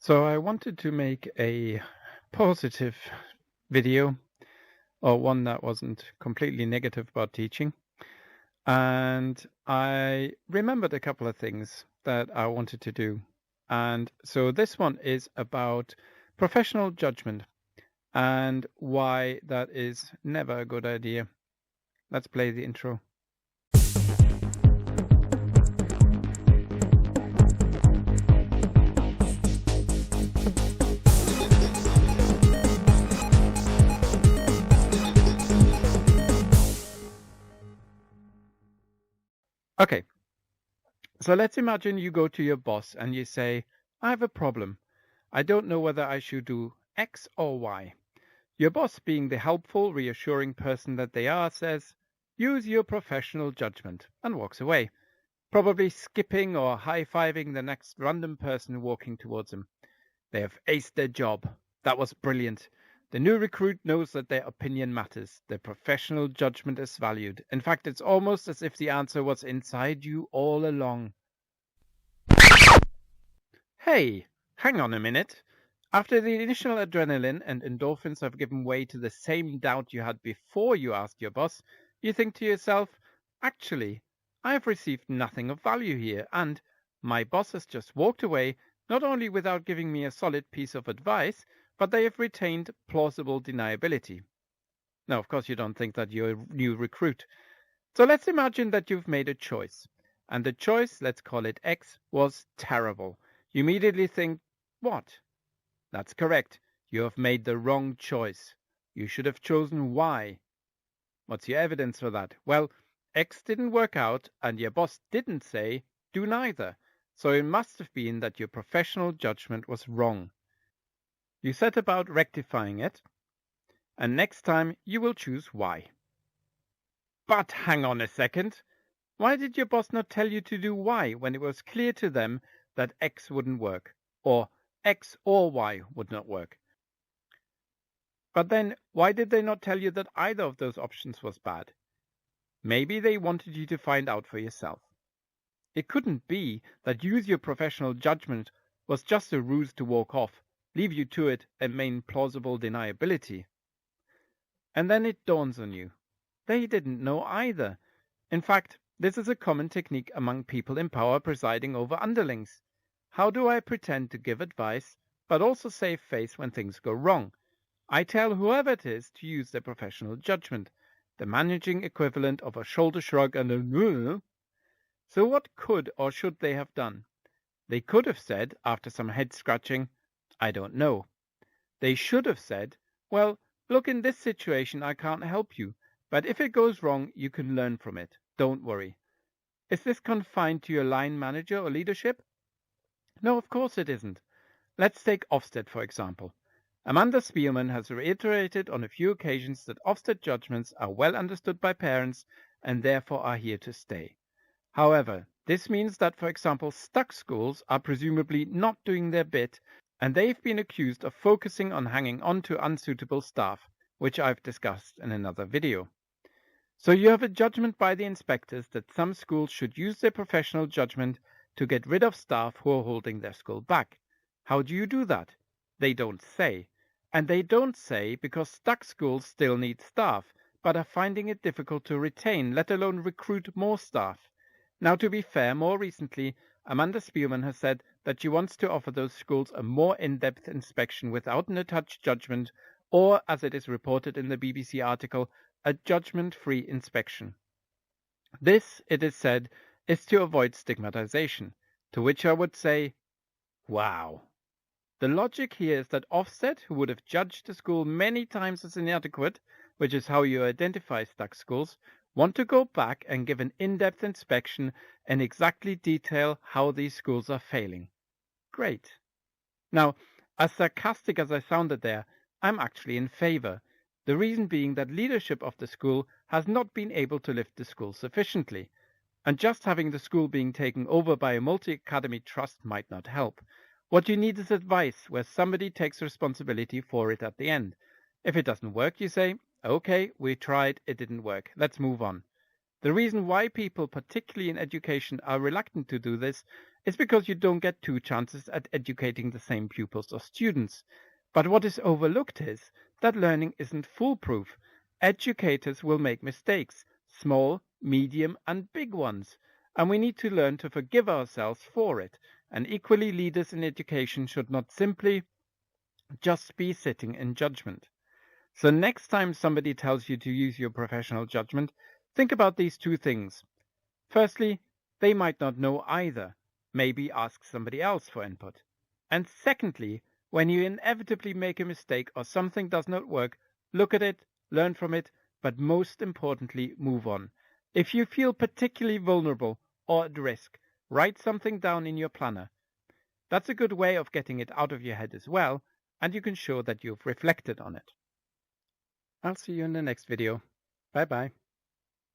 So I wanted to make a positive video, or one that wasn't completely negative about teaching. And I remembered a couple of things that I wanted to do. And so this one is about professional judgment and why that is never a good idea. Let's play the intro. Okay, so let's imagine you go to your boss and you say, I have a problem. I don't know whether I should do X or Y. Your boss, being the helpful, reassuring person that they are, says, use your professional judgment, and walks away, probably skipping or high-fiving the next random person walking towards him. They have aced their job. That was brilliant. The new recruit knows that their opinion matters. Their professional judgment is valued. In fact, it's almost as if the answer was inside you all along. Hey, hang on a minute. After the initial adrenaline and endorphins have given way to the same doubt you had before you asked your boss, you think to yourself, actually, I have received nothing of value here, and my boss has just walked away, not only without giving me a solid piece of advice, but they have retained plausible deniability. Now, of course, you don't think that you're a new recruit. So let's imagine that you've made a choice, and the choice, let's call it X, was terrible. You immediately think, what? That's correct. You have made the wrong choice. You should have chosen Y. What's your evidence for that? Well, X didn't work out, and your boss didn't say, do neither. So it must have been that your professional judgment was wrong. You set about rectifying it, and next time you will choose Y. But hang on a second. Why did your boss not tell you to do Y when it was clear to them that X wouldn't work, or X or Y would not work? But then, why did they not tell you that either of those options was bad? Maybe they wanted you to find out for yourself. It couldn't be that use your professional judgment was just a ruse to walk off, leave you to it, and maintain plausible deniability. And then it dawns on you. They didn't know either. In fact, this is a common technique among people in power presiding over underlings. How do I pretend to give advice, but also save face when things go wrong? I tell whoever it is to use their professional judgment, the managing equivalent of a shoulder shrug and a no. So what could or should they have done? They could have said, after some head scratching, I don't know. They should have said, well, look, in this situation I can't help you, but if it goes wrong, you can learn from it. Don't worry. Is this confined to your line manager or leadership? No, of course it isn't. Let's take Ofsted, for example. Amanda Spearman has reiterated on a few occasions that Ofsted judgments are well understood by parents and therefore are here to stay. However, this means that, for example, stuck schools are presumably not doing their bit, and they've been accused of focusing on hanging on to unsuitable staff, which I've discussed in another video. So you have a judgment by the inspectors that some schools should use their professional judgment to get rid of staff who are holding their school back. How do you do that? They don't say. And they don't say because stuck schools still need staff, but are finding it difficult to retain, let alone recruit more staff. Now, to be fair, more recently, Amanda Spearman has said that she wants to offer those schools a more in-depth inspection without a touch judgment, or, as it is reported in the BBC article, a judgment-free inspection. This, it is said, is to avoid stigmatization, to which I would say, wow. The logic here is that Ofsted, who would have judged the school many times as inadequate, which is how you identify stuck schools, want to go back and give an in-depth inspection and exactly detail how these schools are failing. Great. Now, as sarcastic as I sounded there, I'm actually in favor. The reason being that leadership of the school has not been able to lift the school sufficiently, and just having the school being taken over by a multi-academy trust might not help. What you need is advice where somebody takes responsibility for it at the end. If it doesn't work, you say, okay, we tried, it didn't work, let's move on. The reason why people, particularly in education, are reluctant to do this It's because you don't get two chances at educating the same pupils or students. But what is overlooked is that learning isn't foolproof. Educators will make mistakes, small, medium, and big ones, and we need to learn to forgive ourselves for it. And equally, leaders in education should not simply just be sitting in judgment. So next time somebody tells you to use your professional judgment, think about these two things. Firstly, they might not know either. Maybe ask somebody else for input. And secondly, when you inevitably make a mistake or something does not work, look at it, learn from it, but most importantly, move on. If you feel particularly vulnerable or at risk, write something down in your planner. That's a good way of getting it out of your head as well, and you can show that you've reflected on it. I'll see you in the next video. Bye bye.